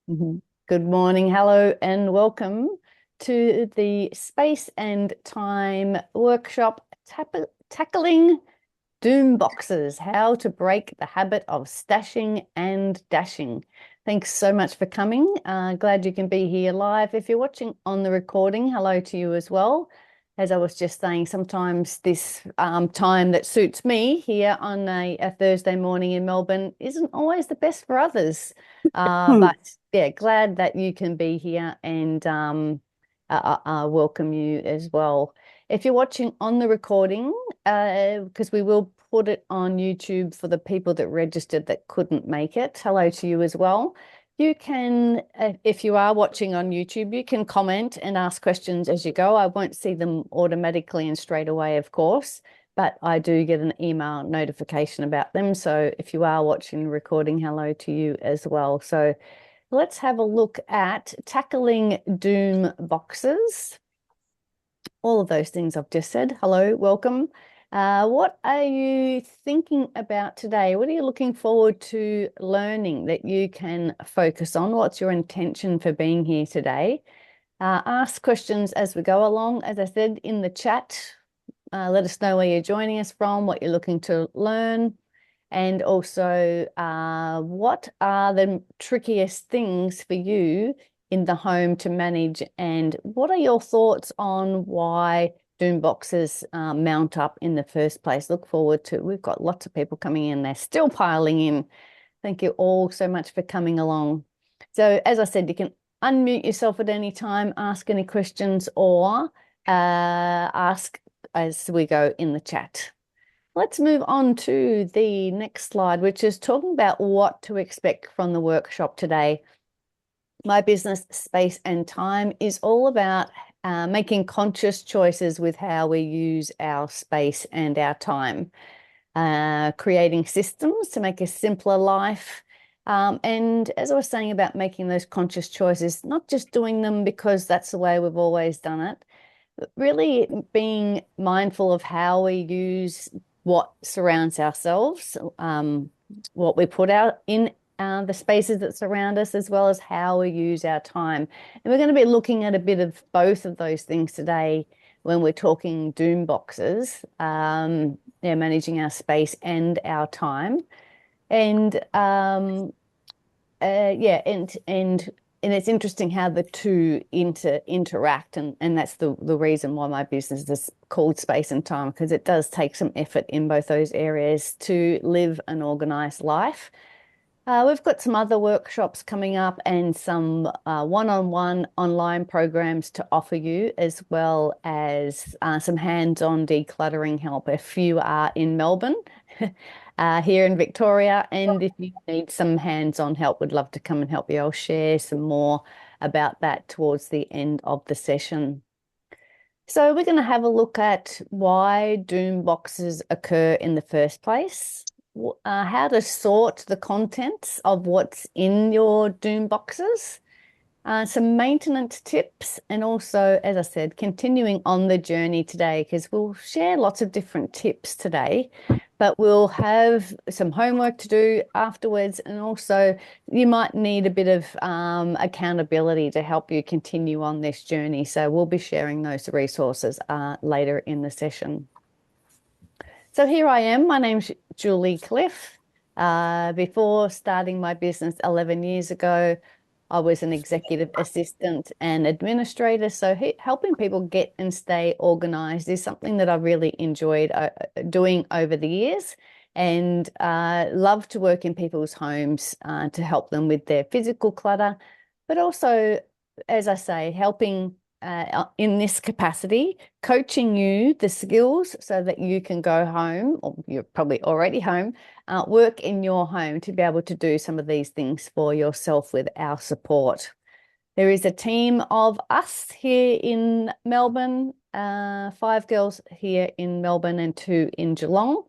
Mhm. Good morning, hello, and welcome to the Space and Time workshop tackling doom boxes, how to break the habit of stashing and dashing. Thanks so much for coming. Glad you can be here live. If you're watching on the recording, hello to you as well. As I was just saying, sometimes this time that suits me here on a Thursday morning in Melbourne isn't always the best for others. Hmm. But yeah, glad that you can be here and welcome you as well. If you're watching on the recording, because we will put it on YouTube for the people that registered that couldn't make it, hello to you as well. You can, if you are watching on YouTube, you can comment and ask questions as you go. I won't see them automatically and straight away, of course, but I do get an email notification about them. So if you are watching the recording, hello to you as well. So let's have a look at tackling doom boxes. All of those things I've just said. Hello, welcome. What are you thinking about today? What are you looking forward to learning that you can focus on? What's your intention for being here today? Ask questions as we go along. As I said in the chat, let us know where you're joining us from, what you're looking to learn, and also what are the trickiest things for you in the home to manage, and what are your thoughts on why doom boxes mount up in the first place? Look forward to, we've got lots of people coming in, they're still piling in. Thank you all so much for coming along. So as I said, you can unmute yourself at any time, ask any questions, or ask as we go in the chat. Let's move on to the next slide, which is talking about what to expect from the workshop today. My business, Space and Time, is all about making conscious choices with how we use our space and our time, creating systems to make a simpler life. And as I was saying about making those conscious choices, not just doing them because that's the way we've always done it, but really being mindful of how we use what surrounds ourselves, what we put out in the spaces that surround us, as well as how we use our time. And we're going to be looking at a bit of both of those things today when we're talking doom boxes, managing our space and our time. And yeah, and it's interesting how the two interact, and that's the reason why my business is called Space and Time, because it does take some effort in both those areas to live an organized life. We've got some other workshops coming up and some one-on-one online programs to offer you, as well as some hands-on decluttering help if you are in Melbourne, here in Victoria. And if you need some hands-on help, would love to come and help you. I'll share some more about that towards the end of the session. So we're going to have a look at why doom boxes occur in the first place, how to sort the contents of what's in your doom boxes, some maintenance tips, and also, as I said, continuing on the journey today, because we'll share lots of different tips today, but we'll have some homework to do afterwards, and also you might need a bit of accountability to help you continue on this journey. So we'll be sharing those resources later in the session. So here I am. My name's Julie Cliff. Before starting my business 11 years ago, I was an executive assistant and administrator. So helping people get and stay organized is something that I really enjoyed doing over the years, and love to work in people's homes to help them with their physical clutter, but also, as I say, helping in this capacity, coaching you the skills so that you can go home, or you're probably already home, work in your home to be able to do some of these things for yourself with our support. There is a team of us here in Melbourne, 5 girls here in Melbourne and 2 in Geelong.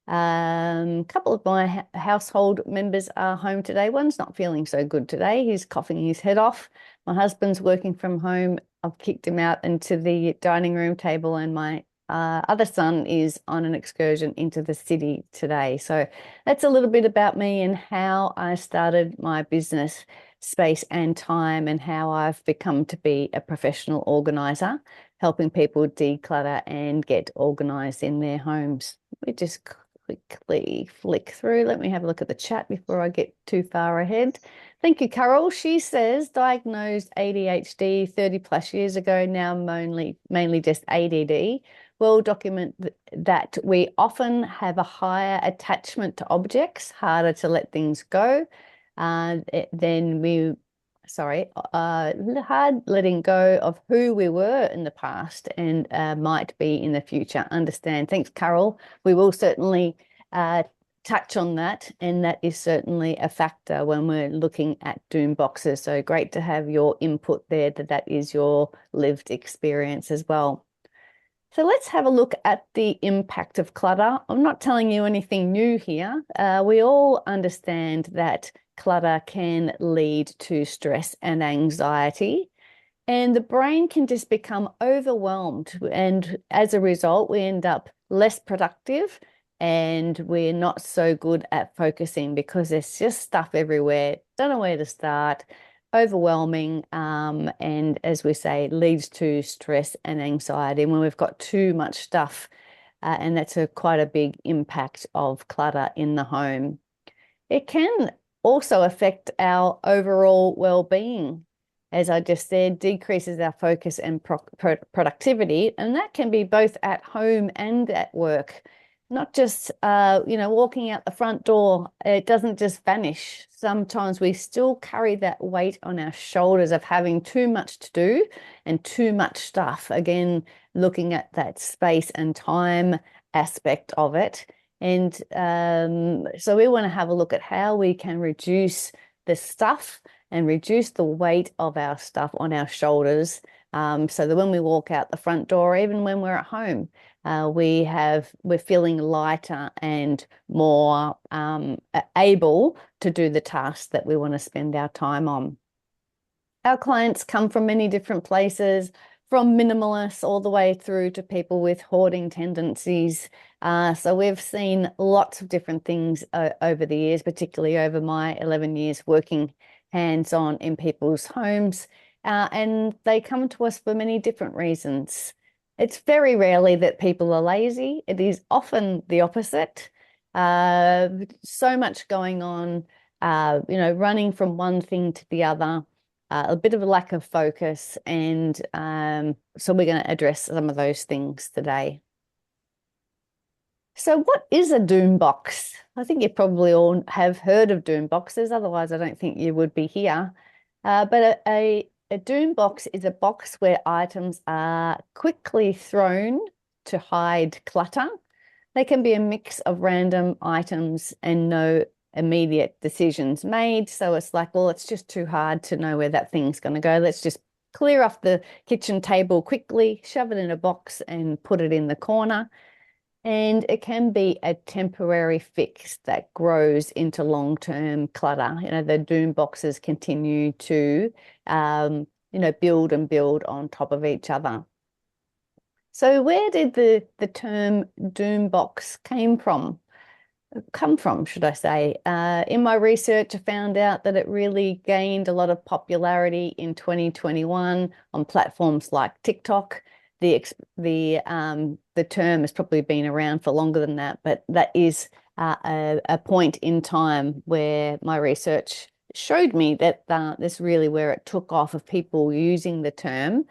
A couple of my household members are home today. One's not feeling so good today. He's coughing his head off. My husband's working from home. I've kicked him out into the dining room table, and my other son is on an excursion into the city today. So that's a little bit about me and how I started my business. space and time, and how I've become to be a professional organizer, helping people declutter and get organized in their homes. We just quickly flick through. Let me have a look at the chat before I get too far ahead. Thank you, Carol. She says, diagnosed ADHD 30 plus years ago, now mainly just ADD. Well document that we often have a higher attachment to objects, harder to let things go. Hard letting go of who we were in the past and might be in the future. Understand. Thanks, Carol. We will certainly touch on that, and that is certainly a factor when we're looking at doom boxes. So great to have your input there, that is your lived experience as well. So let's have a look at the impact of clutter. I'm not telling you anything new here. We all understand that clutter can lead to stress and anxiety, and the brain can just become overwhelmed. And as a result, we end up less productive and we're not so good at focusing because there's just stuff everywhere. Don't know where to start. Overwhelming, and as we say, leads to stress and anxiety when we've got too much stuff, and that's quite a big impact of clutter in the home. It can also affect our overall well-being. As I just said, decreases our focus and productivity, and that can be both at home and at work. Not just, walking out the front door, it doesn't just vanish. Sometimes we still carry that weight on our shoulders of having too much to do and too much stuff. Again, looking at that space and time aspect of it. And so we want to have a look at how we can reduce the stuff and reduce the weight of our stuff on our shoulders, so that when we walk out the front door, even when we're at home, we're feeling lighter and more able to do the tasks that we want to spend our time on. Our clients come from many different places, from minimalists all the way through to people with hoarding tendencies. So we've seen lots of different things over the years, particularly over my 11 years working hands-on in people's homes. And they come to us for many different reasons. It's very rarely that people are lazy. It is often the opposite. So much going on, running from one thing to the other, a bit of a lack of focus. And so we're going to address some of those things today. So what is a doom box? I think you probably all have heard of doom boxes. Otherwise, I don't think you would be here. But a doom box is a box where items are quickly thrown to hide clutter. They can be a mix of random items and no immediate decisions made. So it's like, well, it's just too hard to know where that thing's going to go. Let's just clear off the kitchen table quickly, shove it in a box and put it in the corner. And it can be a temporary fix that grows into long-term clutter. The doom boxes continue to, build and build on top of each other. So where did the term doom box come from, should I say? In my research, I found out that it really gained a lot of popularity in 2021 on platforms like TikTok. The term has probably been around for longer than that, but that is a point in time where my research showed me that this really where it took off, of people using the term.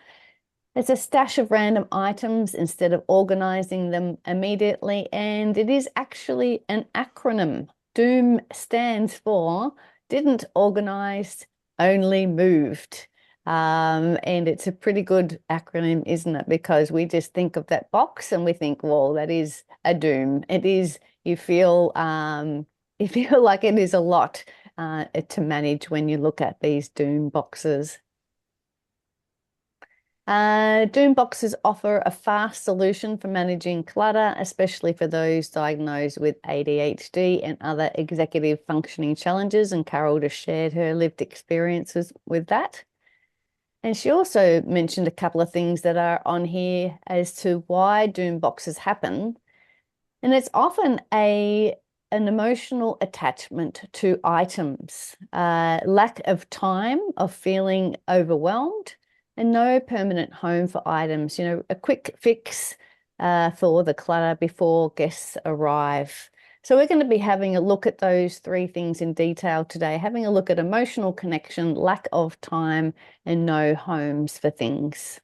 It's a stash of random items instead of organizing them immediately, and it is actually an acronym. DOOM stands for Didn't Organize, Only Moved. And it's a pretty good acronym, isn't it? Because we just think of that box and we think, well, that is a doom. It is, you feel like it is a lot to manage when you look at these doom boxes. Doom boxes offer a fast solution for managing clutter, especially for those diagnosed with ADHD and other executive functioning challenges. And Carol just shared her lived experiences with that. And she also mentioned a couple of things that are on here as to why doom boxes happen. And it's often a an emotional attachment to items, lack of time, of feeling overwhelmed, and no permanent home for items. A quick fix for the clutter before guests arrive. So we're going to be having a look at those three things in detail today, having a look at emotional connection, lack of time, and no homes for things.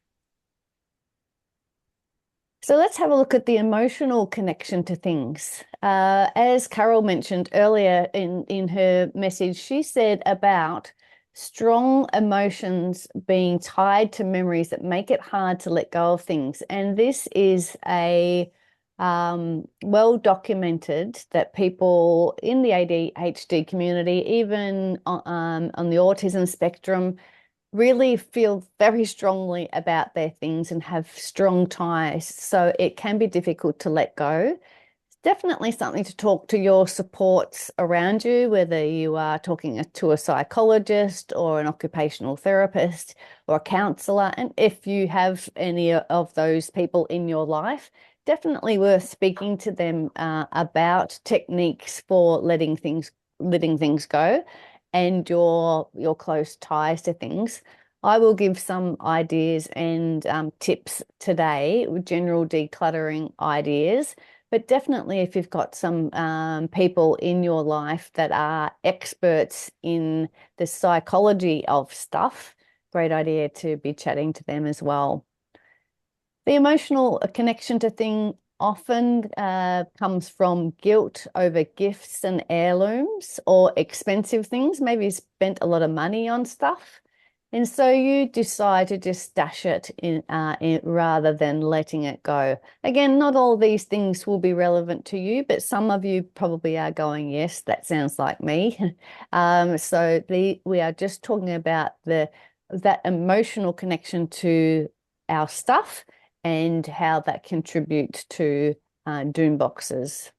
So let's have a look at the emotional connection to things. As Carol mentioned earlier in her message, she said about strong emotions being tied to memories that make it hard to let go of things. And this is a well documented that people in the ADHD community, even on the autism spectrum, really feel very strongly about their things and have strong ties. So it can be difficult to let go. It's definitely something to talk to your supports around you, whether you are talking to a psychologist or an occupational therapist or a counselor. And if you have any of those people in your life, definitely worth speaking to them about techniques for letting things go and your close ties to things. I will give some ideas and tips today, general decluttering ideas, but definitely if you've got some people in your life that are experts in the psychology of stuff, great idea to be chatting to them as well. The emotional connection to thing often comes from guilt over gifts and heirlooms or expensive things. Maybe you spent a lot of money on stuff. And so you decide to just stash it in rather than letting it go. Again, not all these things will be relevant to you, but some of you probably are going, yes, that sounds like me. So we are just talking about that emotional connection to our stuff and how that contributes to doom boxes.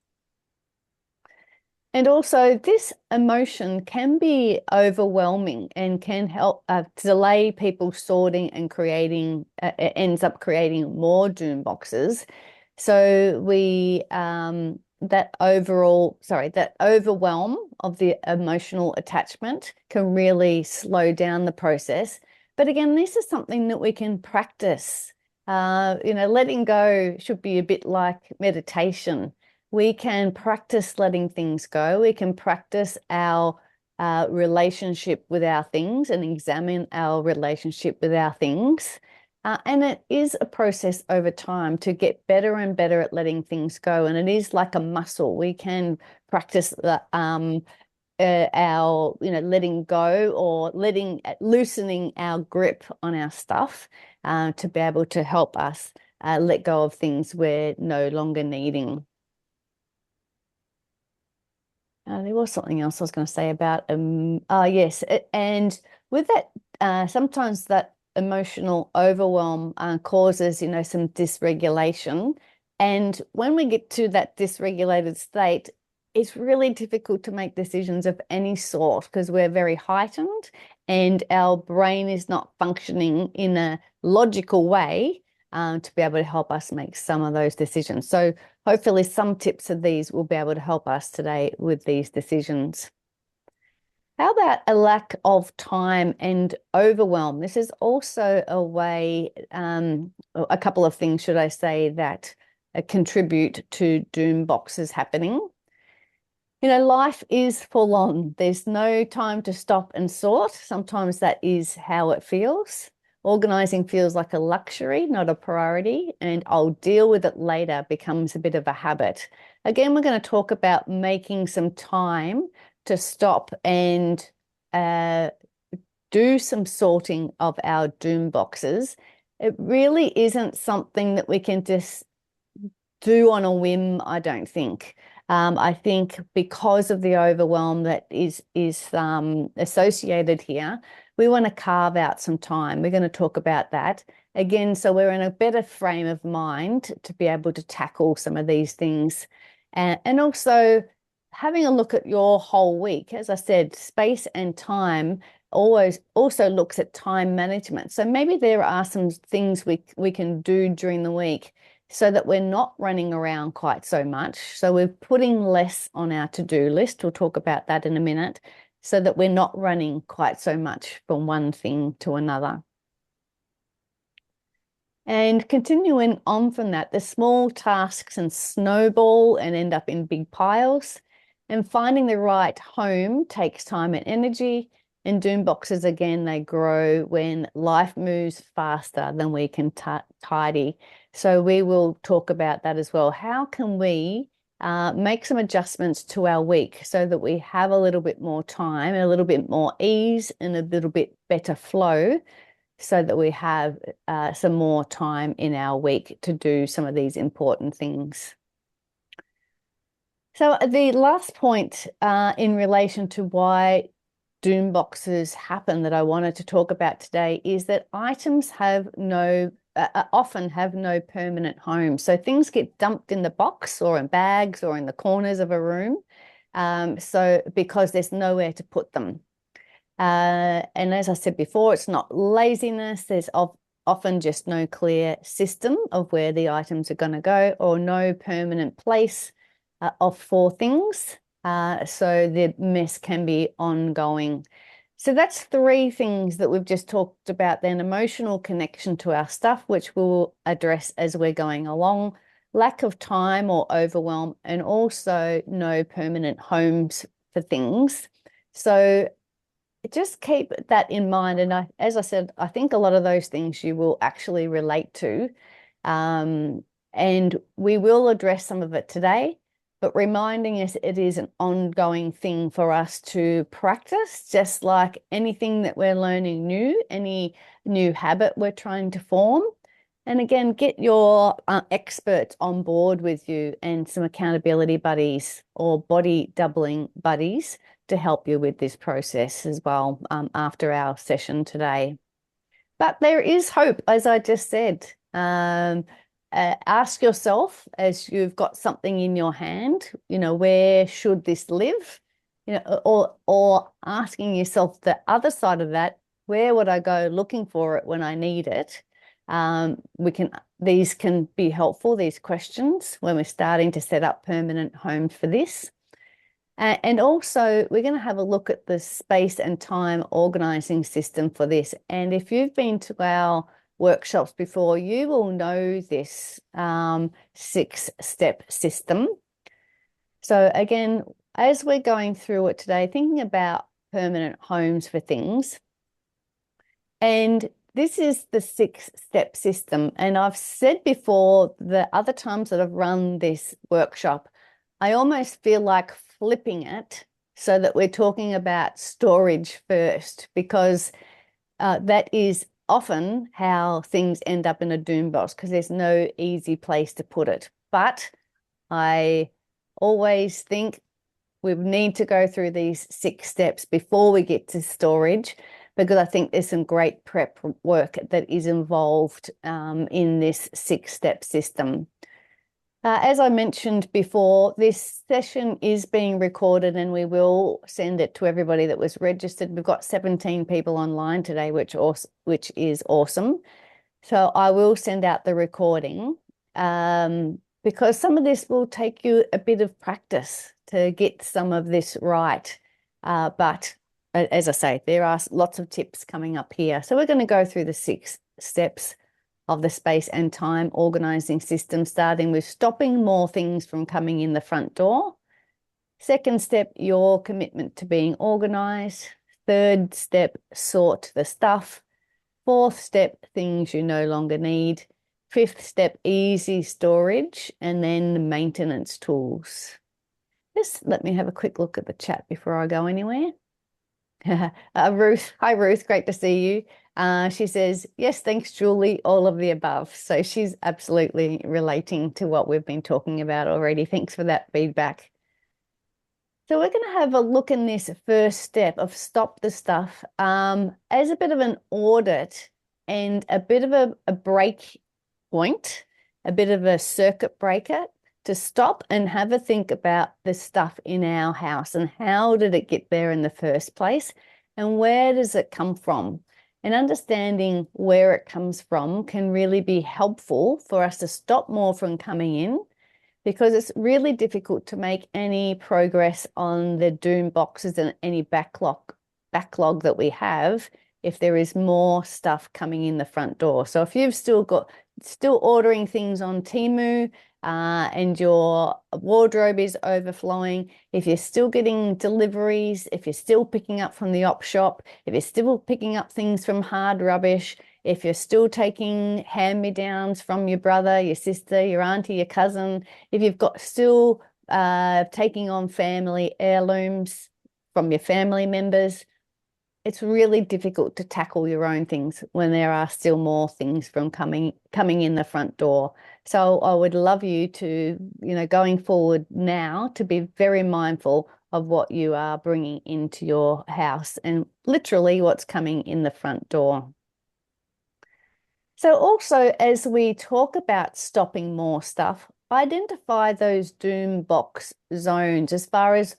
And also, this emotion can be overwhelming and can help delay people sorting and creating, it ends up creating more doom boxes. So that overwhelm of the emotional attachment can really slow down the process. But again, this is something that we can practice. Letting go should be a bit like meditation. We can practice letting things go. We can practice our relationship with our things and examine our relationship with our things. And it is a process over time to get better and better at letting things go. And it is like a muscle. We can practice our letting go or loosening our grip on our stuff to be able to help us let go of things we're no longer needing. There was something else I was going to say about yes, and with that, sometimes that emotional overwhelm causes some dysregulation, and when we get to that dysregulated state, it's really difficult to make decisions of any sort because we're very heightened and our brain is not functioning in a logical way to be able to help us make some of those decisions. So hopefully some tips of these will be able to help us today with these decisions. How about a lack of time and overwhelm? This is also a way, a couple of things, should I say, that contribute to doom boxes happening. Life is full on. There's no time to stop and sort. Sometimes that is how it feels. Organizing feels like a luxury, not a priority, and I'll deal with it later becomes a bit of a habit. Again, we're going to talk about making some time to stop and do some sorting of our doom boxes. It really isn't something that we can just do on a whim, I don't think. I think because of the overwhelm that is associated here, we want to carve out some time. We're going to talk about that again, so we're in a better frame of mind to be able to tackle some of these things. And also having a look at your whole week. As I said, space and time always also looks at time management. So maybe there are some things we can do during the week. so that we're not running around quite so much. So we're putting less on our to-do list. We'll talk about that in a minute, so that we're not running quite so much from one thing to another. And continuing on from that, the small tasks and snowball and end up in big piles. And finding the right home takes time and energy. And doom boxes, again, they grow when life moves faster than we can tidy. So we will talk about that as well. How can we make some adjustments to our week so that we have a little bit more time, a little bit more ease, and a little bit better flow, so that we have some more time in our week to do some of these important things. So the last point in relation to why doom boxes happen that I wanted to talk about today is that items have often have no permanent home. So things get dumped in the box or in bags or in the corners of a room, so because there's nowhere to put them. And as I said before, it's not laziness. There's often just no clear system of where the items are going to go, or no permanent place for things. So the mess can be ongoing. So that's three things that we've just talked about then: emotional connection to our stuff, which we'll address as we're going along, lack of time or overwhelm, and also no permanent homes for things. So just keep that in mind. And as I said, I think a lot of those things you will actually relate to. And we will address some of it today, but reminding us it is an ongoing thing for us to practice, just like anything that we're learning new, any new habit we're trying to form. And again, get your experts on board with you and some accountability buddies or body doubling buddies to help you with this process as well after our session today. But there is hope, as I just said. Ask yourself, as you've got something in your hand, where should this live? Or asking yourself the other side of that, where would I go looking for it when I need it? These can be helpful, these questions, when we're starting to set up permanent homes for this. And also, we're going to have a look at the space and time organizing system for this. And if you've been to our workshops before, you will know this 6-step system. So again, as we're going through it today, thinking about permanent homes for things, and this is the 6-step system. And I've said before, the other times that I've run this workshop, I almost feel like flipping it so that we're talking about storage first, because that is often how things end up in a doom box, because there's no easy place to put it. But I always think we need to go through these 6 steps before we get to storage, because I think there's some great prep work that is involved in this 6-step system. As I mentioned before, this session is being recorded and we will send it to everybody that was registered. We've got 17 people online today, which is awesome. So I will send out the recording because some of this will take you a bit of practice to get some of this right. But as I say, there are lots of tips coming up here. So we're going to go through the 6 steps of the space and time organizing system, starting with stopping more things from coming in the front door. Second step, your commitment to being organized. Third step, sort the stuff. Fourth step, things you no longer need. Fifth step, easy storage, and then maintenance tools. Just let me have a quick look at the chat before I go anywhere. Ruth, hi Ruth, great to see you. She says, yes, thanks, Julie, all of the above. So she's absolutely relating to what we've been talking about already. Thanks for that feedback. So we're going to have a look in this first step of stop the stuff as a bit of an audit and a bit of a break point, a bit of a circuit breaker to stop and have a think about the stuff in our house and how did it get there in the first place and where does it come from? And understanding where it comes from can really be helpful for us to stop more from coming in, because it's really difficult to make any progress on the doom boxes and any backlog that we have if there is more stuff coming in the front door. So if you've still ordering things on Temu, and your wardrobe is overflowing, if you're still getting deliveries, if you're still picking up from the op shop, if you're still picking up things from Hard Rubbish, if you're still taking hand-me-downs from your brother, your sister, your auntie, your cousin, if you've got still taking on family heirlooms from your family members, it's really difficult to tackle your own things when there are still more things from coming in the front door. So I would love you to, going forward now, to be very mindful of what you are bringing into your house and literally what's coming in the front door. So also, as we talk about stopping more stuff, identify those doom box zones as far as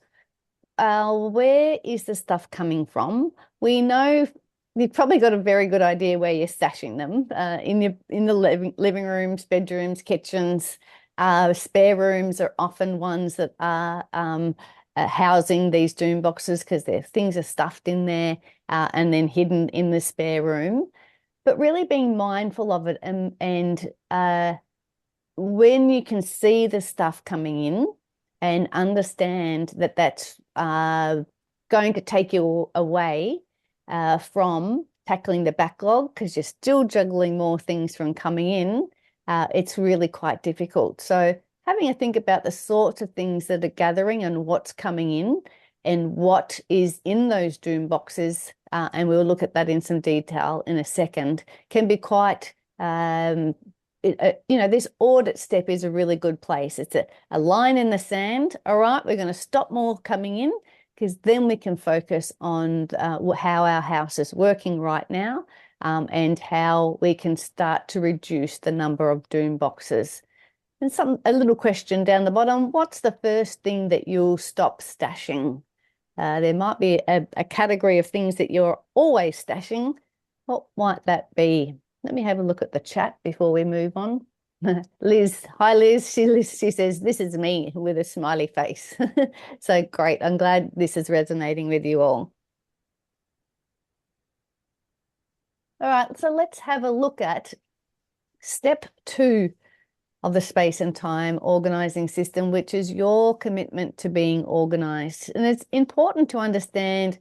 where is the stuff coming from? We know you've probably got a very good idea where you're stashing them, in the living rooms, bedrooms, kitchens. Spare rooms are often ones that are housing these doom boxes because their things are stuffed in there and then hidden in the spare room. But really being mindful of it, and when you can see the stuff coming in and understand that that's going to take you away from tackling the backlog, because you're still juggling more things from coming in, it's really quite difficult. So having a think about the sorts of things that are gathering and what's coming in and what is in those doom boxes, and we'll look at that in some detail in a second, can be quite this audit step is a really good place. It's a line in the sand. All right, we're going to stop more coming in, because then we can focus on how our house is working right now, and how we can start to reduce the number of doom boxes. And a little question down the bottom: what's the first thing that you'll stop stashing? There might be a category of things that you're always stashing. What might that be? Let me have a look at the chat before we move on. Liz, hi Liz. She says, this is me, with a smiley face. So great. I'm glad this is resonating with you all. All right, so let's have a look at step 2 of the space and time organizing system, which is your commitment to being organized. And it's important to understand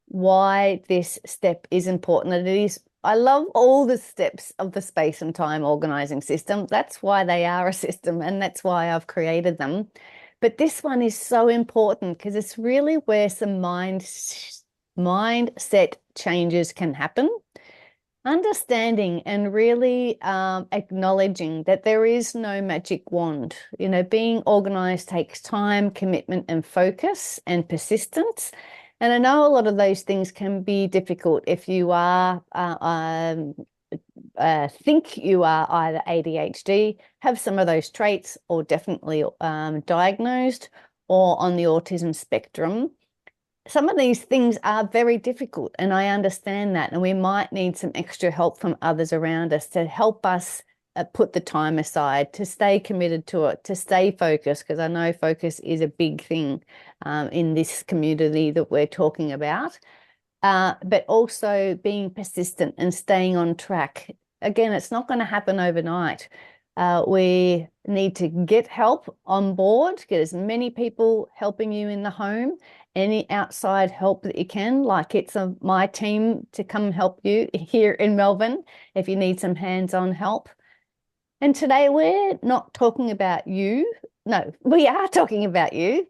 why this step is important. And it is, I love all the steps of the space and time organizing system. That's why they are a system, and that's why I've created them. But this one is so important because it's really where some mindset changes can happen. Understanding and really acknowledging that there is no magic wand. Being organized takes time, commitment, and focus and persistence. And I know a lot of those things can be difficult if you are think you are either ADHD, have some of those traits, or definitely diagnosed, or on the autism spectrum. Some of these things are very difficult, and I understand that, and we might need some extra help from others around us to help us put the time aside, to stay committed to it, to stay focused, because I know focus is a big thing in this community that we're talking about, but also being persistent and staying on track. Again, it's not going to happen overnight. We need to get help on board, get as many people helping you in the home, any outside help that you can, like it's my team to come help you here in Melbourne if you need some hands-on help. And today we're not talking about you. No, we are talking about you.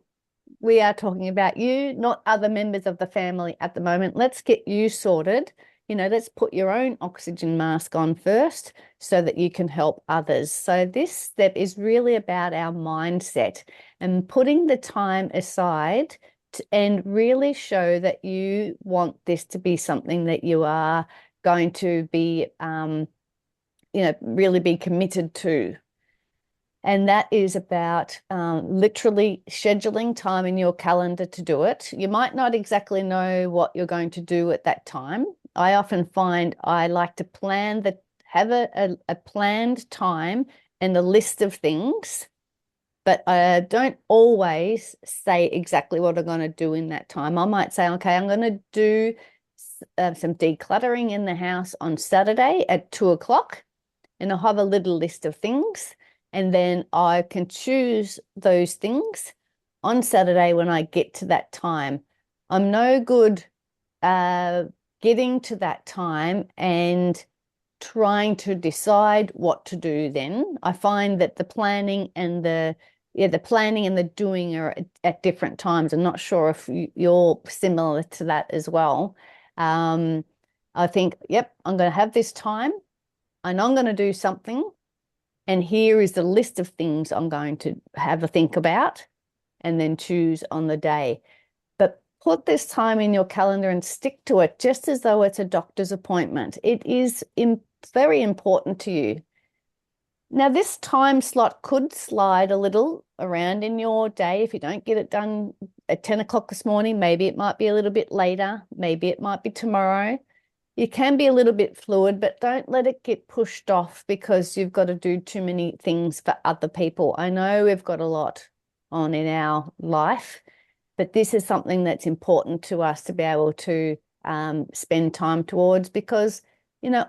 We are talking about you, not other members of the family at the moment. Let's get you sorted. Let's put your own oxygen mask on first so that you can help others. So this step is really about our mindset and putting the time aside and really show that you want this to be something that you are going to be, really be committed to. And that is about literally scheduling time in your calendar to do it. You might not exactly know what you're going to do at that time. I often find I like to have a planned time and a list of things, but I don't always say exactly what I'm going to do in that time. I might say, okay, I'm going to do some decluttering in the house on Saturday at 2 o'clock, and I'll have a little list of things, and then I can choose those things on Saturday when I get to that time. I'm no good getting to that time and trying to decide what to do then. I find that the planning and the doing are at different times. I'm not sure if you're similar to that as well. I think, yep, I'm going to have this time and I'm going to do something. And here is the list of things I'm going to have a think about and then choose on the day. But put this time in your calendar and stick to it just as though it's a doctor's appointment. It is very important to you. Now, this time slot could slide a little around in your day. If you don't get it done at 10 o'clock this morning, maybe it might be a little bit later. Maybe it might be tomorrow. You can be a little bit fluid, but don't let it get pushed off because you've got to do too many things for other people. I know we've got a lot on in our life, but this is something that's important to us to be able to spend time towards because,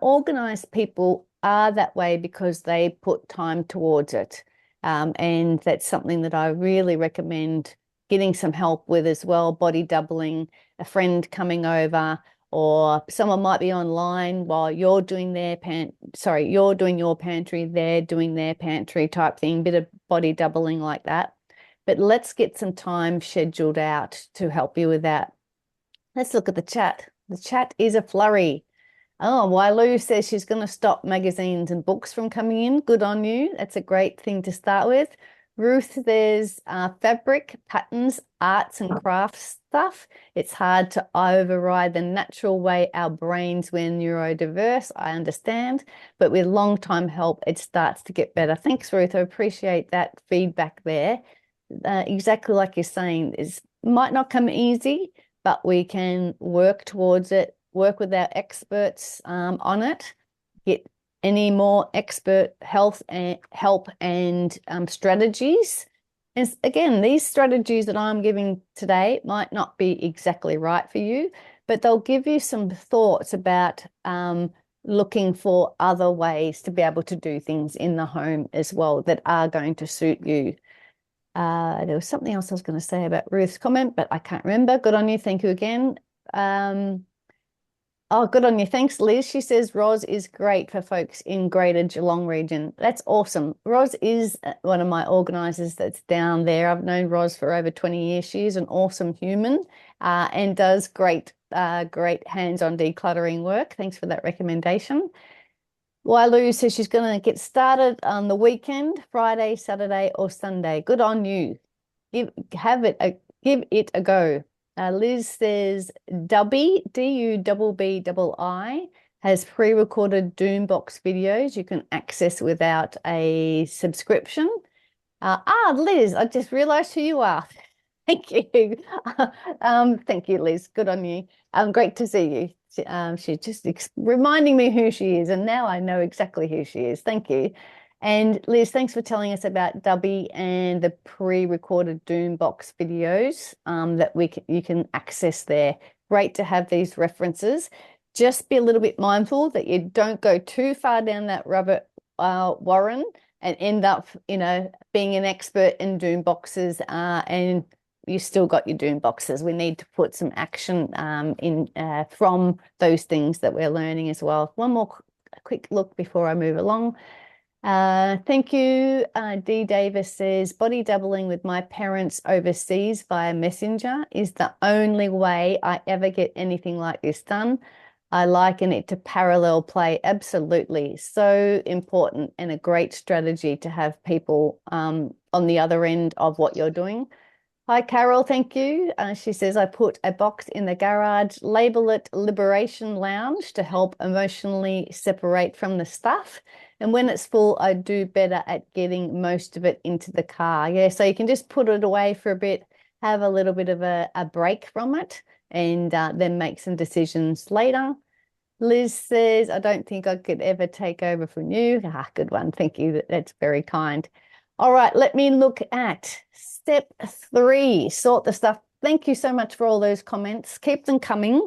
organized people are that way because they put time towards it. And that's something that I really recommend getting some help with as well, body doubling, a friend coming over, or someone might be online while you're doing you're doing your pantry, they're doing their pantry type thing, bit of body doubling like that. But let's get some time scheduled out to help you with that. Let's look at the chat. The chat is a flurry. Oh, Wailu says she's going to stop magazines and books from coming in. Good on you. That's a great thing to start with. Ruth, there's fabric, patterns, arts and crafts stuff. It's hard to override the natural way our brains were neurodiverse, I understand, but with long time help, it starts to get better. Thanks, Ruth. I appreciate that feedback there. Exactly like you're saying, it might not come easy, but we can work towards it, work with our experts on it, get any more expert help and strategies. And again, these strategies that I'm giving today might not be exactly right for you, but they'll give you some thoughts about looking for other ways to be able to do things in the home as well that are going to suit you. There was something else I was going to say about Ruth's comment, but I can't remember. Good on you. Thank you again. Oh, good on you. Thanks, Liz. She says Roz is great for folks in Greater Geelong region. That's awesome. Roz is one of my organisers that's down there. I've known Roz for over 20 years. She is an awesome human and does great hands-on decluttering work. Thanks for that recommendation. Wailu says she's going to get started on the weekend, Friday, Saturday, or Sunday. Good on you. Give it a go. Liz says Dubby, Dubbii, has pre-recorded Doombox videos you can access without a subscription. Liz, I just realized who you are. Thank you. Thank you, Liz. Good on you. Great to see you. She's just reminding me who she is, and now I know exactly who she is. Thank you. And Liz, thanks for telling us about Dubbii and the pre-recorded Doombox videos that you can access there. Great to have these references. Just be a little bit mindful that you don't go too far down that rabbit warren and end up, being an expert in Doomboxes and you still got your Doomboxes. We need to put some action in from those things that we're learning as well. One more quick look before I move along. Thank you. D. Davis says, body doubling with my parents overseas via Messenger is the only way I ever get anything like this done. I liken it to parallel play. Absolutely. So important and a great strategy to have people on the other end of what you're doing. Hi, Carol. Thank you. She says, I put a box in the garage, label it Liberation Lounge to help emotionally separate from the stuff. And when it's full, I do better at getting most of it into the car. Yeah, so you can just put it away for a bit, have a little bit of a break from it, and then make some decisions later. Liz says, I don't think I could ever take over from you. Ah, good one. Thank you. That's very kind. All right, let me look at step 3, sort the stuff. Thank you so much for all those comments. Keep them coming.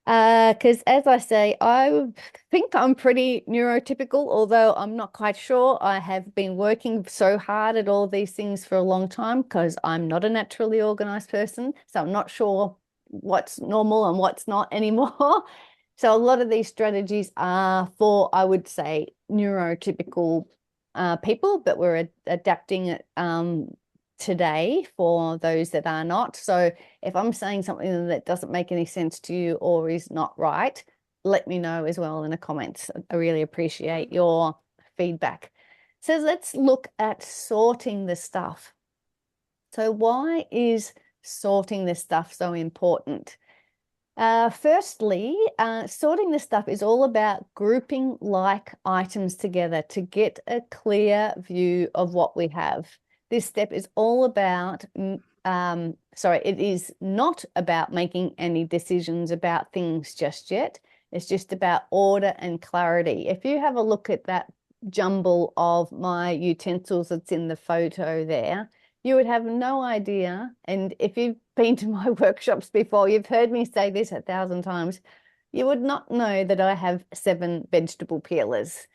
Because as I say, I think I'm pretty neurotypical, although I'm not quite sure. I have been working so hard at all these things for a long time because I'm not a naturally organized person. So I'm not sure what's normal and what's not anymore. So a lot of these strategies are for, I would say, neurotypical people, but we're adapting it today for those that are not. So if I'm saying something that doesn't make any sense to you or is not right, let me know as well in the comments. I really appreciate your feedback. So let's look at sorting the stuff. So why is sorting this stuff so important? Firstly, sorting the stuff is all about grouping like items together to get a clear view of what we have. This step is all about, it is not about making any decisions about things just yet. It's just about order and clarity. If you have a look at that jumble of my utensils that's in the photo there, you would have no idea. And if you've been to my workshops before, you've heard me say this 1,000 times, you would not know that I have 7 vegetable peelers.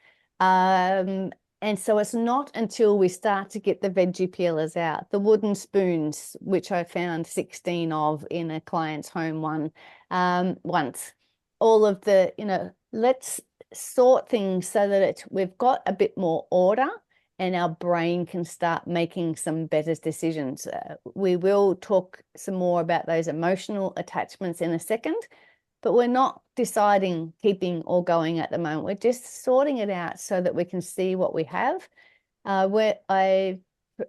And so it's not until we start to get the veggie peelers out, the wooden spoons, which I found 16 of in a client's home once. All of the, let's sort things so that we've got a bit more order and our brain can start making some better decisions. We will talk some more about those emotional attachments in a second, but we're not deciding keeping or going at the moment. We're just sorting it out so that we can see what we have. Where I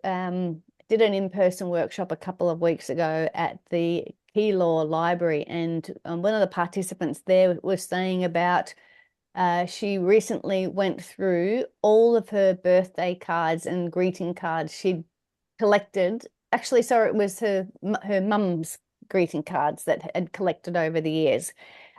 did an in-person workshop a couple of weeks ago at the Keilor Library, and one of the participants there was saying about she recently went through all of her birthday cards and greeting cards she'd collected. Actually, sorry, it was her mum's greeting cards that had collected over the years.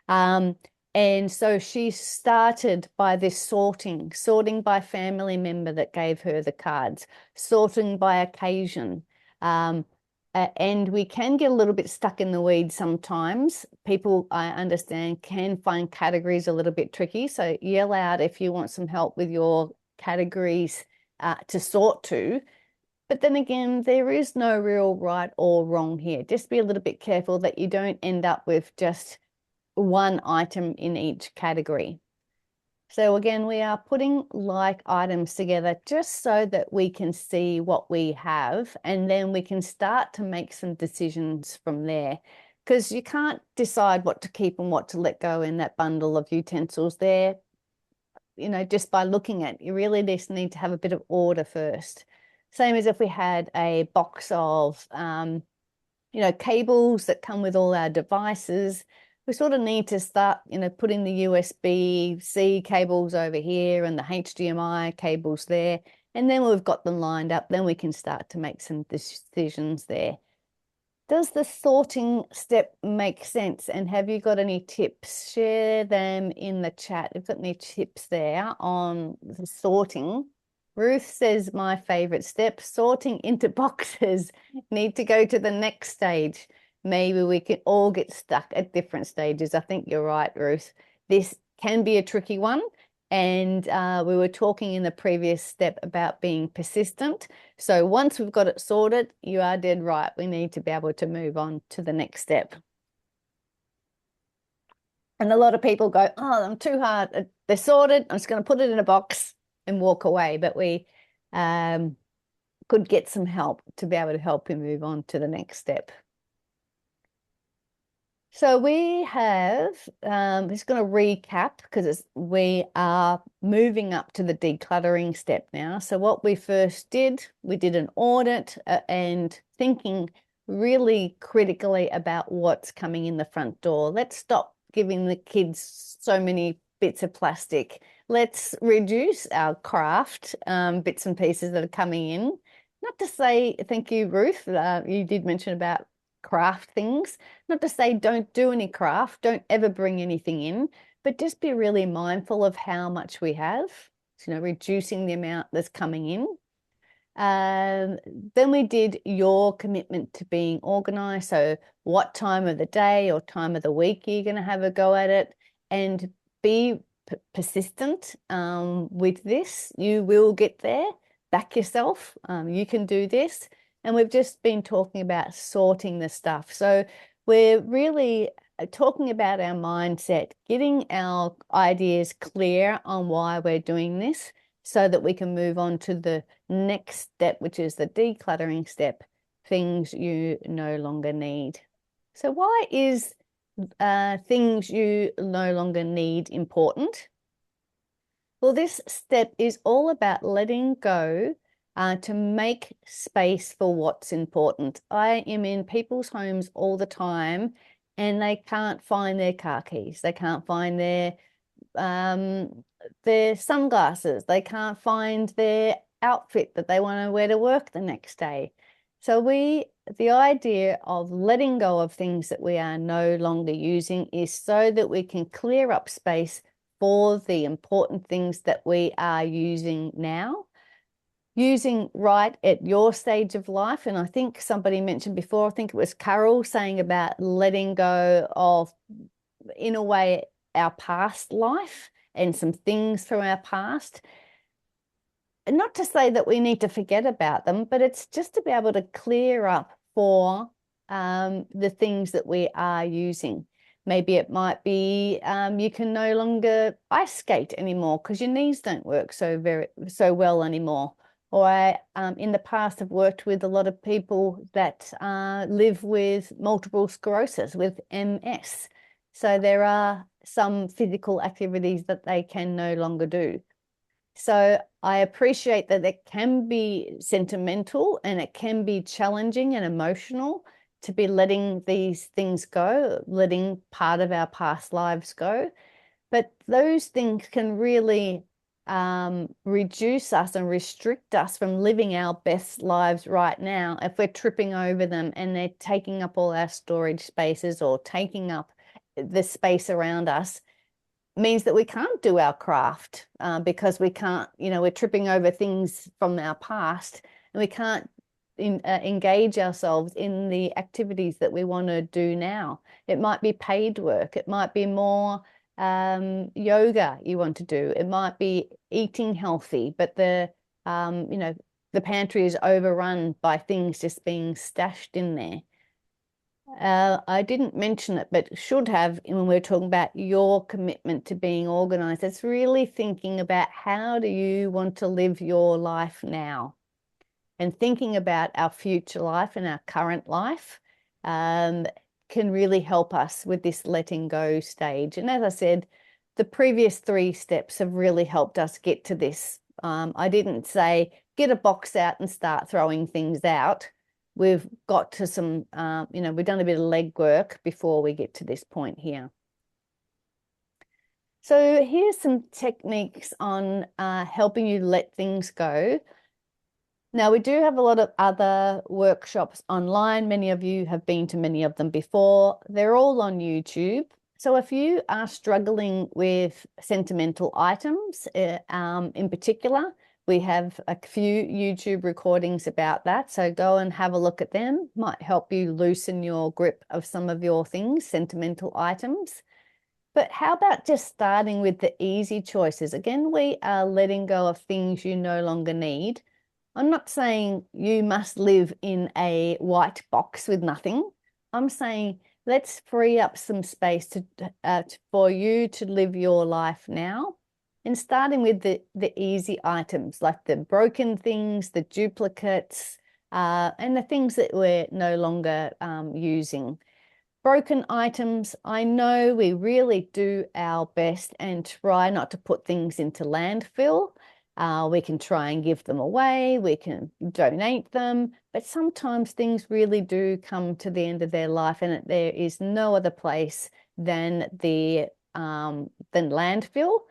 And so she started by this sorting by family member that gave her the cards, sorting by occasion. And we can get a little bit stuck in the weeds sometimes. People, I understand, can find categories a little bit tricky. So yell out if you want some help with your categories to sort to. But then again, there is no real right or wrong here. Just be a little bit careful that you don't end up with just one item in each category. So again, we are putting like items together just so that we can see what we have, and then we can start to make some decisions from there. Because you can't decide what to keep and what to let go in that bundle of utensils there, just by looking at it. You really just need to have a bit of order first. Same as if we had a box of, cables that come with all our devices. We sort of need to start, putting the USB-C cables over here and the HDMI cables there. And then we've got them lined up, then we can start to make some decisions there. Does the sorting step make sense? And have you got any tips? Share them in the chat. If you've got any tips there on the sorting. Ruth says, my favorite step, sorting into boxes. Need to go to the next stage. Maybe we can all get stuck at different stages. I think you're right, Ruth. This can be a tricky one. And we were talking in the previous step about being persistent. So once we've got it sorted, you are dead right. We need to be able to move on to the next step. And a lot of people go, oh, I'm too hard. They're sorted. I'm just going to put it in a box and walk away. But we could get some help to be able to help you move on to the next step. So we have, just going to recap because we are moving up to the decluttering step now. So what we first did, we did an audit and thinking really critically about what's coming in the front door. Let's stop giving the kids so many bits of plastic. Let's reduce our craft bits and pieces that are coming in. Not to say, thank you, Ruth, you did mention about craft things. Not to say don't do any craft, don't ever bring anything in, but just be really mindful of how much we have, reducing the amount that's coming in. Then we did your commitment to being organized. So what time of the day or time of the week you're going to have a go at it, and be persistent with this. You will get there. Back yourself. You can do this. And we've just been talking about sorting the stuff. So we're really talking about our mindset, getting our ideas clear on why we're doing this, so that we can move on to the next step, which is the decluttering step, things you no longer need. So why is things you no longer need important? Well, this step is all about letting go to make space for what's important. I am in people's homes all the time, and they can't find their car keys. They can't find their sunglasses. They can't find their outfit that they want to wear to work the next day. So the idea of letting go of things that we are no longer using is so that we can clear up space for the important things that we are using now, using right at your stage of life. And I think somebody mentioned before, I think it was Carol, saying about letting go of, in a way, our past life and some things from our past. And not to say that we need to forget about them, but it's just to be able to clear up for the things that we are using. Maybe it might be you can no longer ice skate anymore because your knees don't work so well anymore. Or I, in the past, have worked with a lot of people that live with multiple sclerosis, with MS. So there are some physical activities that they can no longer do. So I appreciate that it can be sentimental and it can be challenging and emotional to be letting these things go, letting part of our past lives go. But those things can really reduce us and restrict us from living our best lives right now if we're tripping over them and they're taking up all our storage spaces or taking up the space around us. Means that we can't do our craft because we can't, we're tripping over things from our past, and we can't engage ourselves in the activities that we want to do now. It might be paid work. It might be more yoga you want to do. It might be eating healthy, but the pantry is overrun by things just being stashed in there. I didn't mention it, but should have when we're talking about your commitment to being organized. It's really thinking about how do you want to live your life now, and thinking about our future life and our current life can really help us with this letting go stage. And as I said, the previous 3 steps have really helped us get to this. I didn't say get a box out and start throwing things out. We've got to some, we've done a bit of legwork before we get to this point here. So here's some techniques on helping you let things go. Now, we do have a lot of other workshops online. Many of you have been to many of them before. They're all on YouTube. So if you are struggling with sentimental items in particular, we have a few YouTube recordings about that. So go and have a look at them. Might help you loosen your grip of some of your things, sentimental items. But how about just starting with the easy choices? Again, we are letting go of things you no longer need. I'm not saying you must live in a white box with nothing. I'm saying let's free up some space for you to live your life now. And starting with the easy items, like the broken things, the duplicates, and the things that we're no longer using. Broken items, I know we really do our best and try not to put things into landfill. We can try and give them away, we can donate them, but sometimes things really do come to the end of their life, and there is no other place than landfill.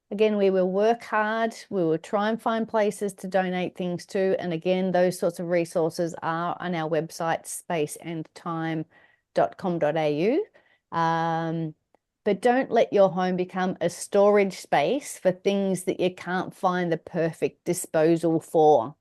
Again, we will work hard, we will try and find places to donate things to, and again, those sorts of resources are on our website, spaceandtime.com.au. but don't let your home become a storage space for things that you can't find the perfect disposal for.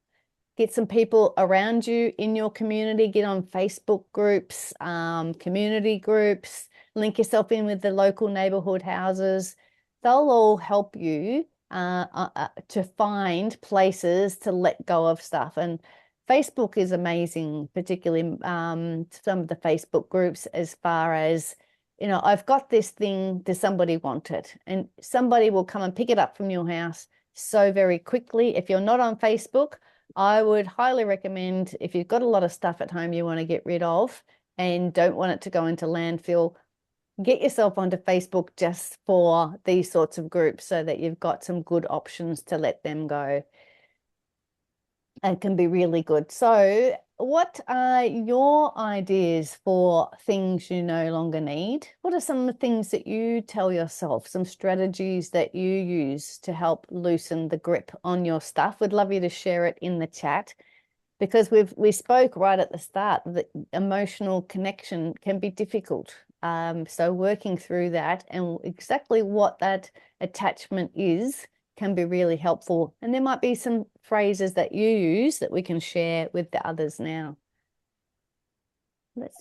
Get some people around you in your community, get on Facebook groups, community groups, link yourself in with the local neighborhood houses. They'll all help you to find places to let go of stuff. And Facebook is amazing, particularly some of the Facebook groups, as far as, you know, I've got this thing, does somebody want it? And somebody will come and pick it up from your house so very quickly. If you're not on Facebook, I would highly recommend, if you've got a lot of stuff at home you want to get rid of and don't want it to go into landfill, get yourself onto Facebook just for these sorts of groups so that you've got some good options to let them go. It can be really good. So what are your ideas for things you no longer need? What are some of the things that you tell yourself, some strategies that you use to help loosen the grip on your stuff? We'd love you to share it in the chat, because we spoke right at the start that emotional connection can be difficult. So working through that and exactly what that attachment is can be really helpful. And there might be some phrases that you use that we can share with the others now. Let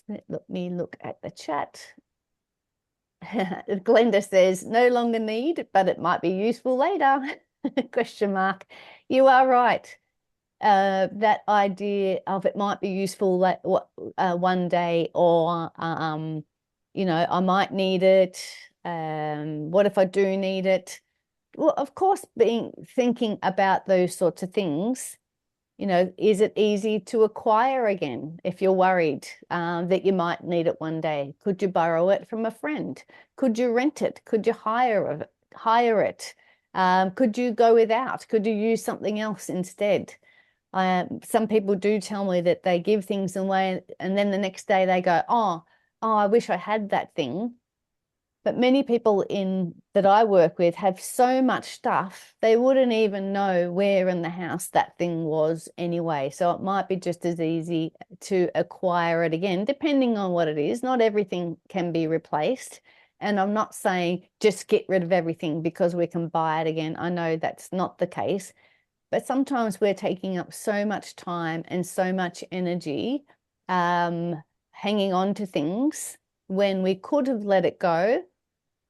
me look at the chat. Glenda says, no longer need, but it might be useful later. Question mark. You are right. That idea of it might be useful one day, or you know, I might need it. What if I do need it? Well, of course, thinking about those sorts of things, you know, is it easy to acquire again if you're worried that you might need it one day? Could you borrow it from a friend? Could you rent it? Could you hire it? Could you go without? Could you use something else instead? Some people do tell me that they give things away and then the next day they go, oh, I wish I had that thing. But many people that I work with have so much stuff, they wouldn't even know where in the house that thing was anyway. So it might be just as easy to acquire it again, depending on what it is. Not everything can be replaced. And I'm not saying just get rid of everything because we can buy it again. I know that's not the case. But sometimes we're taking up so much time and so much energy hanging on to things when we could have let it go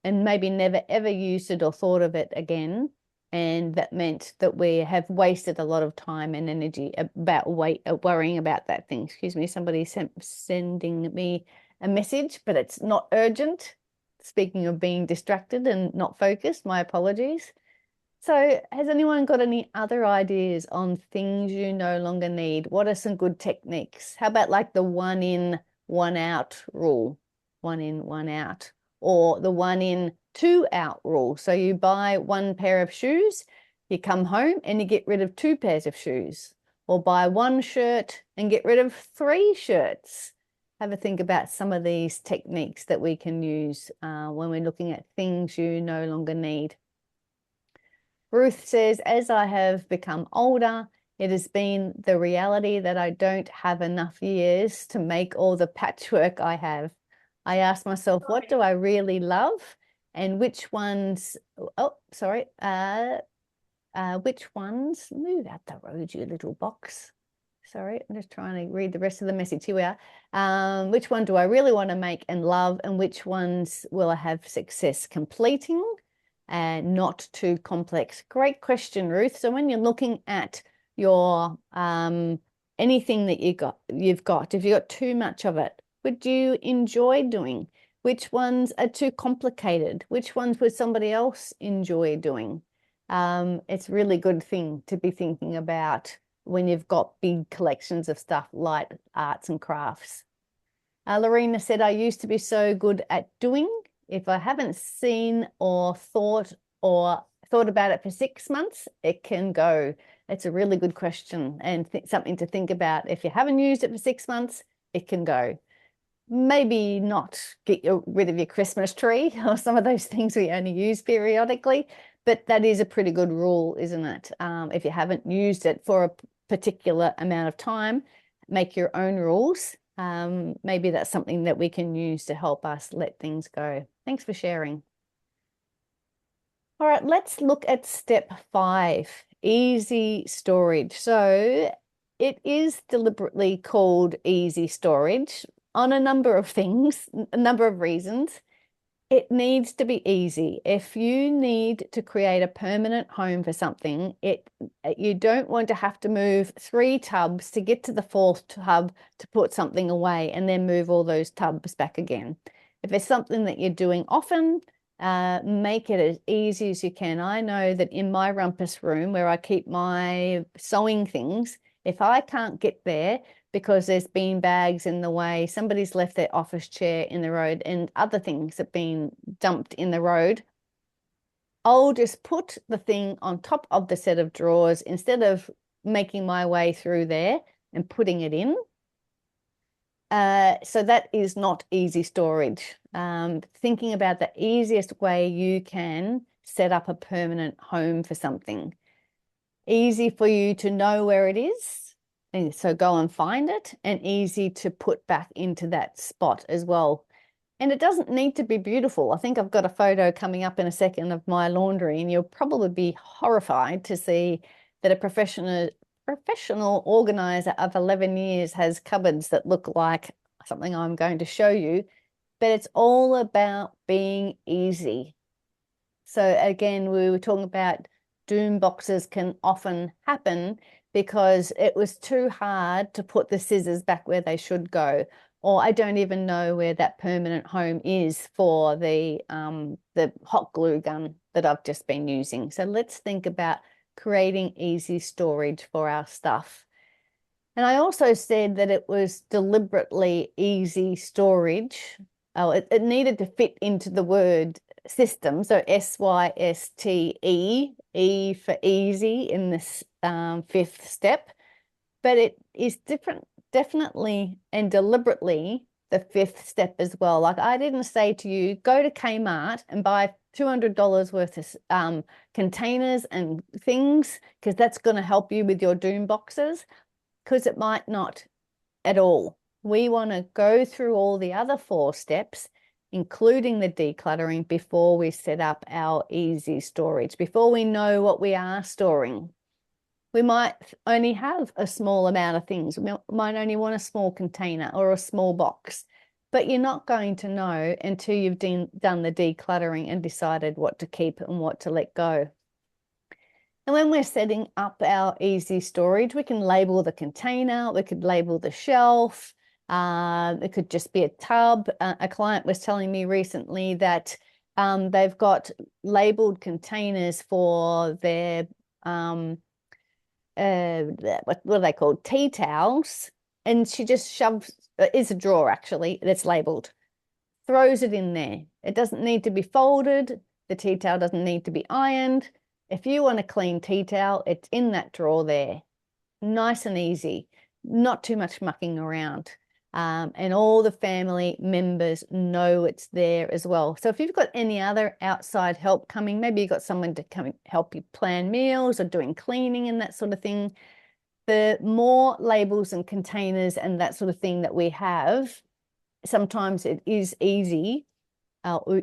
and maybe never ever used it or thought of it again. And that meant that we have wasted a lot of time and energy about worrying about that thing. Excuse me, somebody sending me a message, but it's not urgent. Speaking of being distracted and not focused, my apologies. So has anyone got any other ideas on things you no longer need? What are some good techniques? How about like the 1 in, 1 out rule? 1 in, 1 out. Or the 1 in, 2 out rule. So you buy 1 pair of shoes, you come home and you get rid of 2 pairs of shoes. Or buy 1 shirt and get rid of 3 shirts. Have a think about some of these techniques that we can use when we're looking at things you no longer need. Ruth says, as I have become older, it has been the reality that I don't have enough years to make all the patchwork I have. I ask myself, what do I really love? And which ones, which ones, move out the road, you little box. Sorry, I'm just trying to read the rest of the message. Here we are. Which one do I really want to make and love? And which ones will I have success completing? And not too complex. Great question, Ruth. So when you're looking at your anything that you've got, if you've got too much of it, would you enjoy doing? Which ones are too complicated? Which ones would somebody else enjoy doing? It's a really good thing to be thinking about when you've got big collections of stuff like arts and crafts. Lorena said, I used to be so good at doing. If I haven't seen or thought about it for 6 months, it can go. It's a really good question and something to think about. If you haven't used it for 6 months, it can go. Maybe not get rid of your Christmas tree or some of those things we only use periodically, but that is a pretty good rule, isn't it? If you haven't used it for a particular amount of time, make your own rules. maybe that's something that we can use to help us let things go. Thanks for sharing. All right, let's look at step 5, easy storage. So it is deliberately called easy storage on a number of things, a number of reasons. It needs to be easy. If you need to create a permanent home for something, you don't want to have to move 3 tubs to get to the 4th tub to put something away and then move all those tubs back again. If it's something that you're doing often, make it as easy as you can. I know that in my rumpus room where I keep my sewing things, if I can't get there because there's been bags in the way, somebody's left their office chair in the road and other things have been dumped in the road, I'll just put the thing on top of the set of drawers instead of making my way through there and putting it in. So that is not easy storage. Thinking about the easiest way you can set up a permanent home for something. Easy for you to know where it is, and so go and find it, and easy to put back into that spot as well. And it doesn't need to be beautiful. I think I've got a photo coming up in a second of my laundry, and you'll probably be horrified to see that a professional organizer of 11 years has cupboards that look like something I'm going to show you, but it's all about being easy. So again, we were talking about doom boxes can often happen because it was too hard to put the scissors back where they should go, or I don't even know where that permanent home is for the hot glue gun that I've just been using. So let's think about creating easy storage for our stuff. And I also said that it was deliberately easy storage. Oh, it needed to fit into the word system. So SYSTE, E for easy in this 5th step. But it is definitely and deliberately the 5th step as well. Like I didn't say to you, go to Kmart and buy $200 worth of containers and things, because that's going to help you with your doom boxes, because it might not at all. We want to go through all the other 4 steps, including the decluttering, before we set up our easy storage, before we know what we are storing. We might only have a small amount of things. We might only want a small container or a small box, but you're not going to know until you've done the decluttering and decided what to keep and what to let go. And when we're setting up our easy storage, we can label the container, we could label the shelf, it could just be a tub. A client was telling me recently that they've got labeled containers for their what are they called? Tea towels. And she just shoves, it's a drawer actually, that's labeled, throws it in there. It doesn't need to be folded. The tea towel doesn't need to be ironed. If you want a clean tea towel, it's in that drawer there. Nice and easy, not too much mucking around. And all the family members know it's there as well. So if you've got any other outside help coming, maybe you've got someone to come and help you plan meals or doing cleaning and that sort of thing, the more labels and containers and that sort of thing that we have, sometimes it is easier for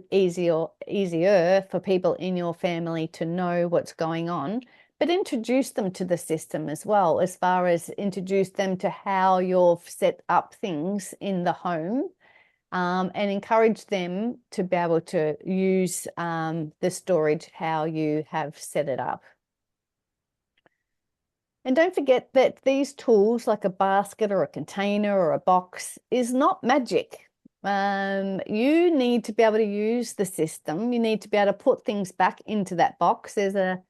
people in your family to know what's going on, but introduce them to the system as well, as far as introduce them to how you've set up things in the home, and encourage them to be able to use the storage how you have set it up. And don't forget that these tools, like a basket or a container or a box, is not magic. You need to be able to use the system. You need to be able to put things back into that box. There's a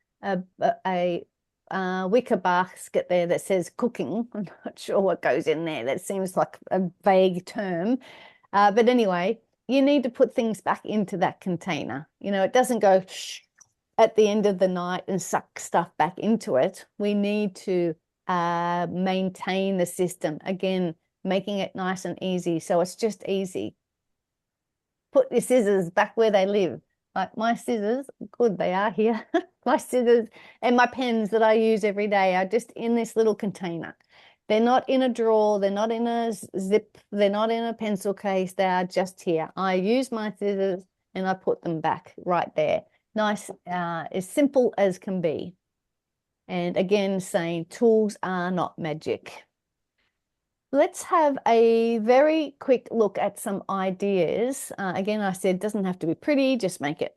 wicker basket there that says cooking. I'm not sure what goes in there. That seems like a vague term. But anyway, you need to put things back into that container. You know, it doesn't go at the end of the night and suck stuff back into it. We need to maintain the system. Again, making it nice and easy. So it's just easy. Put your scissors back where they live. Like my scissors, good, they are here. My scissors and my pens that I use every day are just in this little container. They're not in a drawer, they're not in a zip, they're not in a pencil case, they are just here. I use my scissors and I put them back right there. Nice, as simple as can be. And again, saying tools are not magic. Let's have a very quick look at some ideas. Again, I said it doesn't have to be pretty, just make it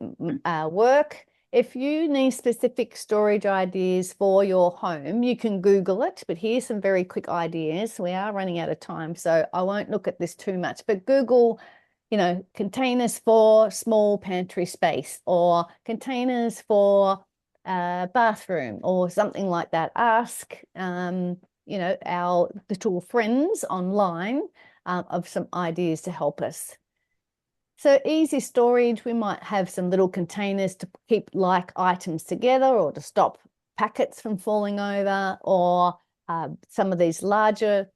work. If you need specific storage ideas for your home, you can Google it, but here's some very quick ideas. We are running out of time, so I won't look at this too much, but Google, you know, containers for small pantry space or containers for bathroom or something like that. Ask, you know, our little friends online of some ideas to help us. So easy storage, we might have some little containers to keep like items together or to stop packets from falling over, or some of these larger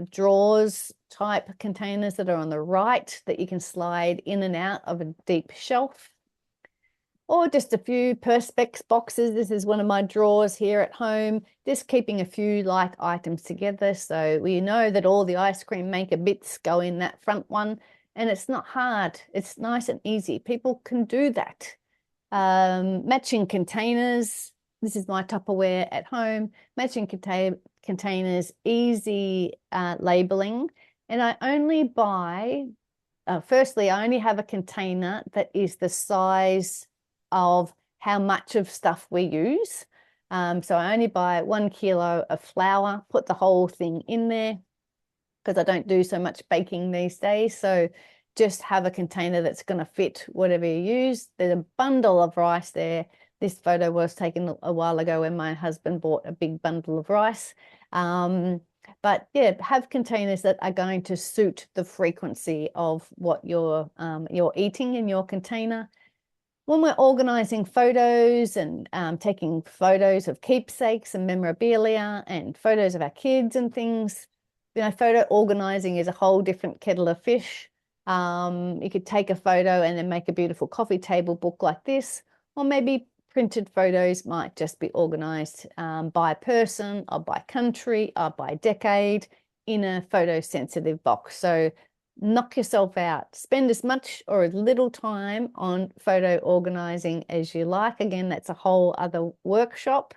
drawers type containers that are on the right that you can slide in and out of a deep shelf. Or just a few Perspex boxes. This is one of my drawers here at home, just keeping a few like items together. So we know that all the ice cream maker bits go in that front one, and it's not hard. It's nice and easy. People can do that. Matching containers. This is my Tupperware at home. Matching containers, easy labeling. And I only buy, firstly, I only have a container that is the size of how much of stuff we use. So I only buy 1 kilo of flour, put the whole thing in there because I don't do so much baking these days. So just have a container that's going to fit whatever you use. There's a bundle of rice there. This photo was taken a while ago when my husband bought a big bundle of rice. But yeah, have containers that are going to suit the frequency of what you're eating in your container. When we're organizing photos and taking photos of keepsakes and memorabilia and photos of our kids and things, you know, photo organizing is a whole different kettle of fish. You could take a photo and then make a beautiful coffee table book like this, or maybe printed photos might just be organized by person or by country or by decade in a photosensitive box. So knock yourself out. Spend as much or as little time on photo organizing as you like. Again, that's a whole other workshop.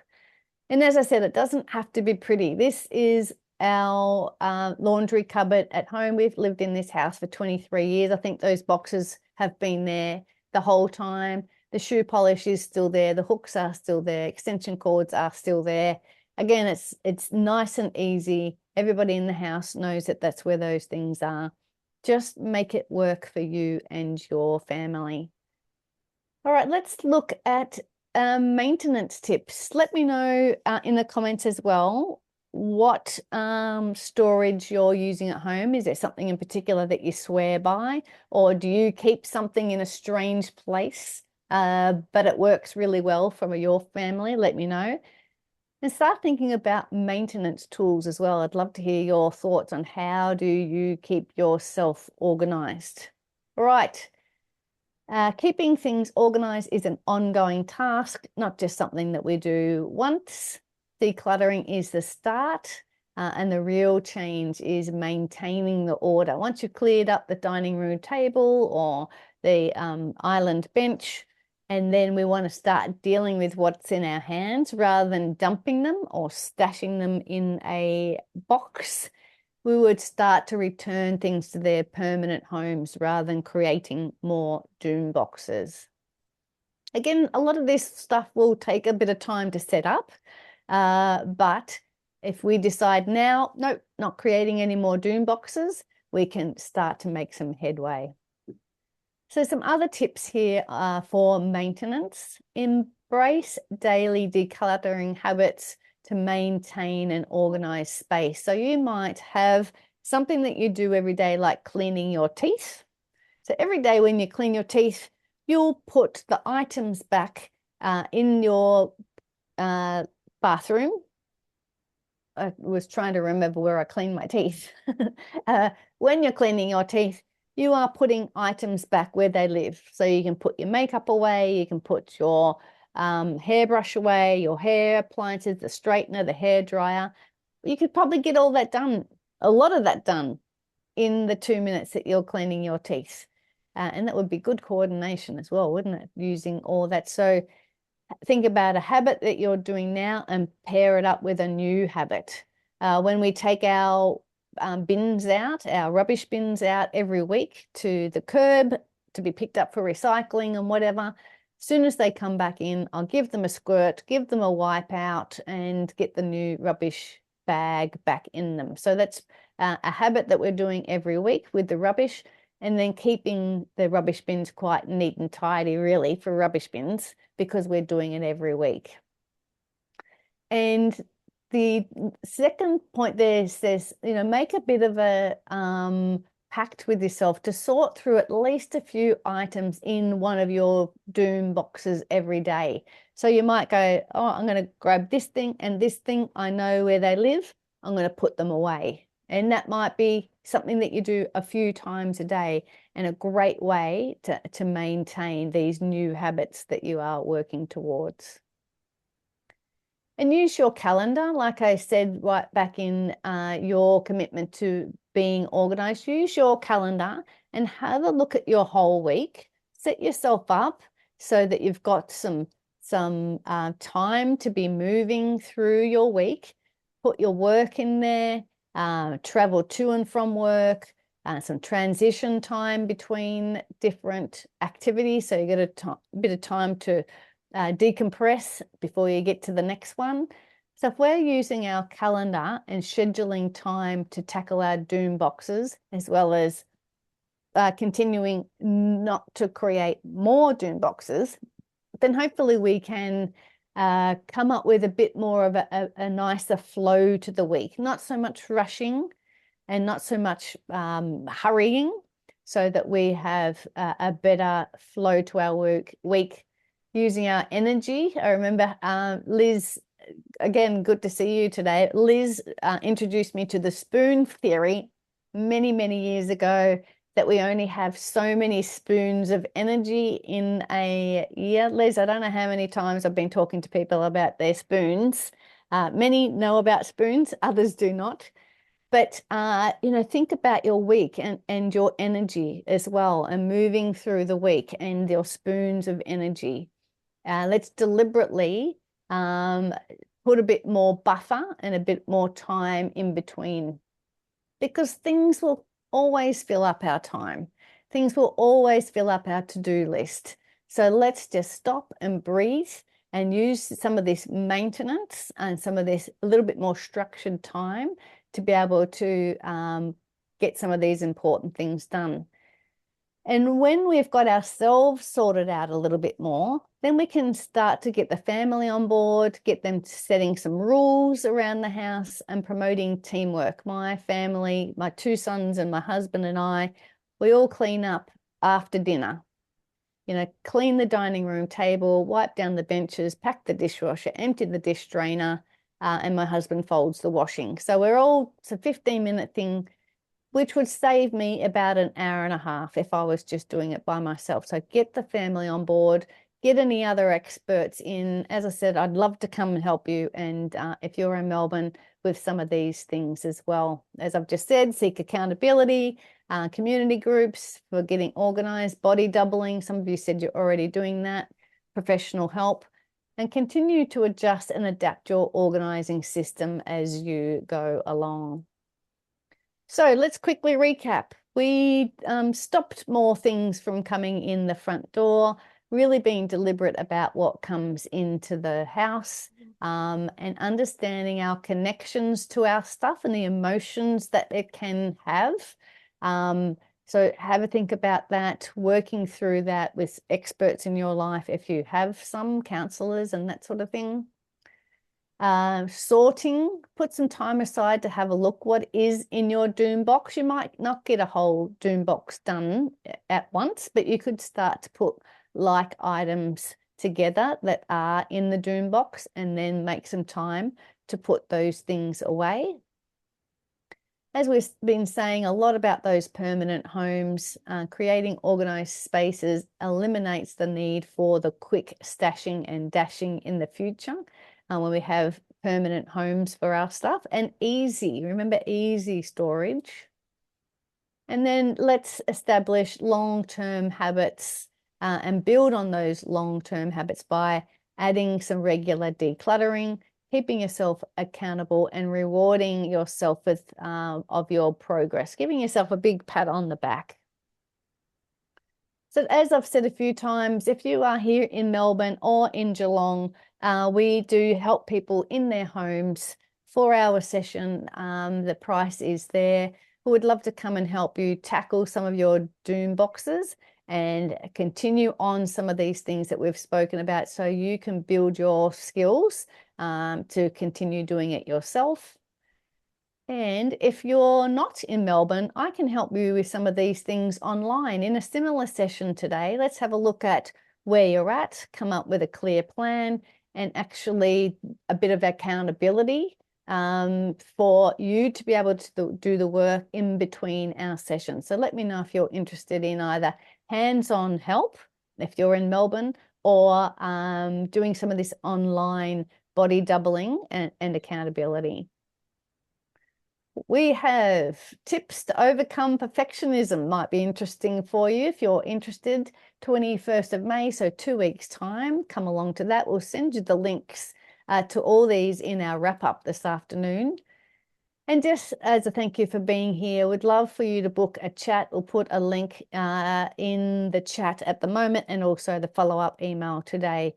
And as I said, it doesn't have to be pretty. This is our laundry cupboard at home. We've lived in this house for 23 years. I think those boxes have been there the whole time. The shoe polish is still there. The hooks are still there. Extension cords are still there. Again, it's nice and easy. Everybody in the house knows that that's where those things are. Just make it work for you and your family. All right, let's look at maintenance tips. Let me know in the comments as well what storage you're using at home. Is there something in particular that you swear by, or do you keep something in a strange place, but it works really well for your family? Let me know. And start thinking about maintenance tools as well. I'd love to hear your thoughts on how do you keep yourself organized. All right. Keeping things organized is an ongoing task, not just something that we do once. Decluttering is the start, and the real change is maintaining the order. Once you've cleared up the dining room table or the island bench, and then we want to start dealing with what's in our hands rather than dumping them or stashing them in a box. We would start to return things to their permanent homes rather than creating more doom boxes. Again, a lot of this stuff will take a bit of time to set up, but if we decide now, nope, not creating any more doom boxes, we can start to make some headway. So some other tips here for maintenance. Embrace daily decluttering habits to maintain an organized space. So you might have something that you do every day, like cleaning your teeth. So every day when you clean your teeth, you'll put the items back in your bathroom. I was trying to remember where I clean my teeth. When you're cleaning your teeth, you are putting items back where they live. So you can put your makeup away, you can put your hairbrush away, your hair appliances, the straightener, the hair dryer. you could probably get all that done, a lot of that done in the 2 minutes that you're cleaning your teeth. And that would be good coordination as well, wouldn't it? Using all that. So think about a habit that you're doing now and pair it up with a new habit. When we take our bins out, our rubbish bins out every week to the curb to be picked up for recycling and whatever, as soon as they come back in, I'll give them a squirt, give them a wipe out, and get the new rubbish bag back in them. So that's a habit that we're doing every week with the rubbish, and then keeping the rubbish bins quite neat and tidy, really, for rubbish bins, because we're doing it every week. And the second point there says, make a bit of a pact with yourself to sort through at least a few items in one of your doom boxes every day. So you might go, oh, I'm going to grab this thing and this thing. I know where they live. I'm going to put them away. And that might be something that you do a few times a day, and a great way to maintain these new habits that you are working towards. And use your calendar, like I said right back in your commitment to being organized. Use your calendar and have a look at your whole week. Set yourself up so that you've got some time to be moving through your week. Put your work in there, travel to and from work, some transition time between different activities. So you get a bit of time to decompress before you get to the next one. So if we're using our calendar and scheduling time to tackle our doom boxes, as well as continuing not to create more doom boxes, then hopefully we can come up with a bit more of a nicer flow to the week. Not so much rushing and not so much hurrying, so that we have a better flow to our week. Using our energy. I remember Liz, again, good to see you today. Liz introduced me to the spoon theory many, many years ago, that we only have so many spoons of energy in a year. Liz, I don't know how many times I've been talking to people about their spoons. Many know about spoons, others do not. But, think about your week and your energy as well, and moving through the week and your spoons of energy. Let's deliberately put a bit more buffer and a bit more time in between, because things will always fill up our time. Things will always fill up our to-do list. So let's just stop and breathe and use some of this maintenance and some of this a little bit more structured time to be able to get some of these important things done. And when we've got ourselves sorted out a little bit more, then we can start to get the family on board, get them setting some rules around the house and promoting teamwork. My family, my 2 sons and my husband and I, we all clean up after dinner. Clean the dining room table, wipe down the benches, pack the dishwasher, empty the dish drainer, and my husband folds the washing. So it's a 15-minute thing, which would save me about an hour and a half if I was just doing it by myself. So get the family on board, get any other experts in. As I said, I'd love to come and help you. And if you're in Melbourne, with some of these things as well. As I've just said, seek accountability, community groups for getting organized, body doubling. Some of you said you're already doing that, professional help, and continue to adjust and adapt your organizing system as you go along. So let's quickly recap. We stopped more things from coming in the front door, really being deliberate about what comes into the house, and understanding our connections to our stuff and the emotions that it can have. So have a think about that, working through that with experts in your life if you have some counselors and that sort of thing. Sorting, put some time aside to have a look what is in your doom box. You might not get a whole doom box done at once, but you could start to put like items together that are in the doom box, and then make some time to put those things away. As we've been saying a lot about those permanent homes, creating organized spaces eliminates the need for the quick stashing and dashing in the future. When we have permanent homes for our stuff, and easy, remember, easy storage. And then let's establish long-term habits and build on those long-term habits by adding some regular decluttering, keeping yourself accountable, and rewarding yourself with of your progress, giving yourself a big pat on the back. So as I've said a few times, if you are here in Melbourne or in Geelong, we do help people in their homes, 4-hour session. The price is there. We would love to come and help you tackle some of your doom boxes and continue on some of these things that we've spoken about so you can build your skills to continue doing it yourself. And if you're not in Melbourne, I can help you with some of these things online in a similar session today. Let's have a look at where you're at, come up with a clear plan, and actually a bit of accountability for you to be able to do the work in between our sessions. So let me know if you're interested in either hands-on help, if you're in Melbourne, or doing some of this online body doubling and accountability. We have tips to overcome perfectionism. Might be interesting for you if you're interested. 21st of May, so 2 weeks' time. Come along to that. We'll send you the links to all these in our wrap-up this afternoon. And just as a thank you for being here, we'd love for you to book a chat. We'll put a link in the chat at the moment and also the follow-up email today.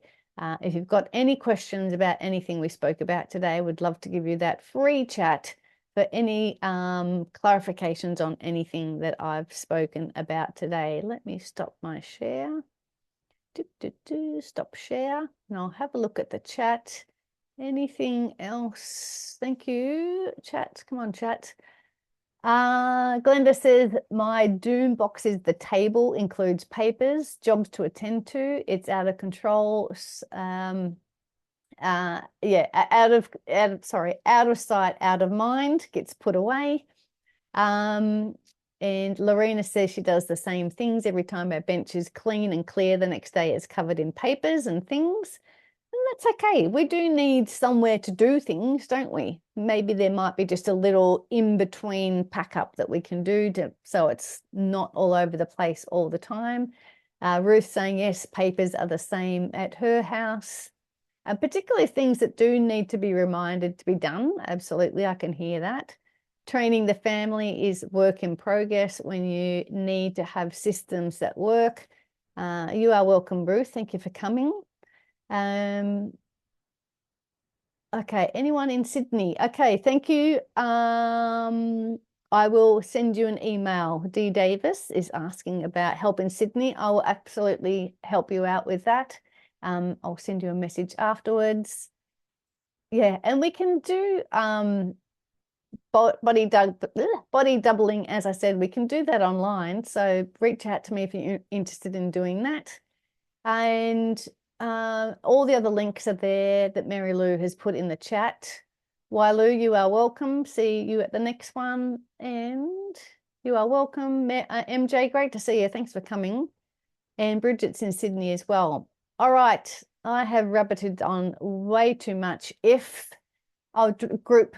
If you've got any questions about anything we spoke about today, we'd love to give you that free chat for any clarifications on anything that I've spoken about today. Let me stop my share. Stop share, and I'll have a look at the chat. Anything else? Thank you, chat. Come on, chat. Glenda says, my doom box is the table, includes papers, jobs to attend to. It's out of control. Yeah, out of sight, out of mind, gets put away. And Lorena says she does the same things. Every time her bench is clean and clear, the next day it's covered in papers and things. And that's okay. We do need somewhere to do things, don't we? Maybe there might be just a little in-between pack up that we can do so it's not all over the place all the time. Ruth saying, yes, papers are the same at her house. Particularly things that do need to be reminded to be done. Absolutely, I can hear that. Training the family is work in progress when you need to have systems that work. You are welcome, Ruth. Thank you for coming. Okay, anyone in Sydney? Okay, thank you. I will send you an email. Dee Davis is asking about help in Sydney. I will absolutely help you out with that. I'll send you a message afterwards. Yeah, and we can do body doubling, as I said, we can do that online. So reach out to me if you're interested in doing that. And all the other links are there that Mary Lou has put in the chat. Wailu, you are welcome. See you at the next one. And you are welcome. MJ, great to see you. Thanks for coming. And Bridget's in Sydney as well. All right, I have rabbited on way too much. If I'll group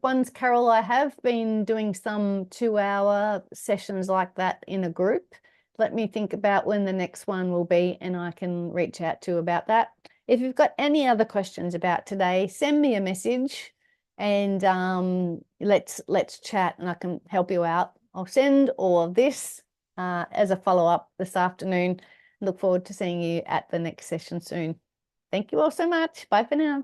ones, Carol, I have been doing some 2-hour sessions like that in a group. Let me think about when the next one will be and I can reach out to you about that. If you've got any other questions about today, send me a message and let's chat and I can help you out. I'll send all of this as a follow-up this afternoon. Look forward to seeing you at the next session soon. Thank you all so much. Bye for now.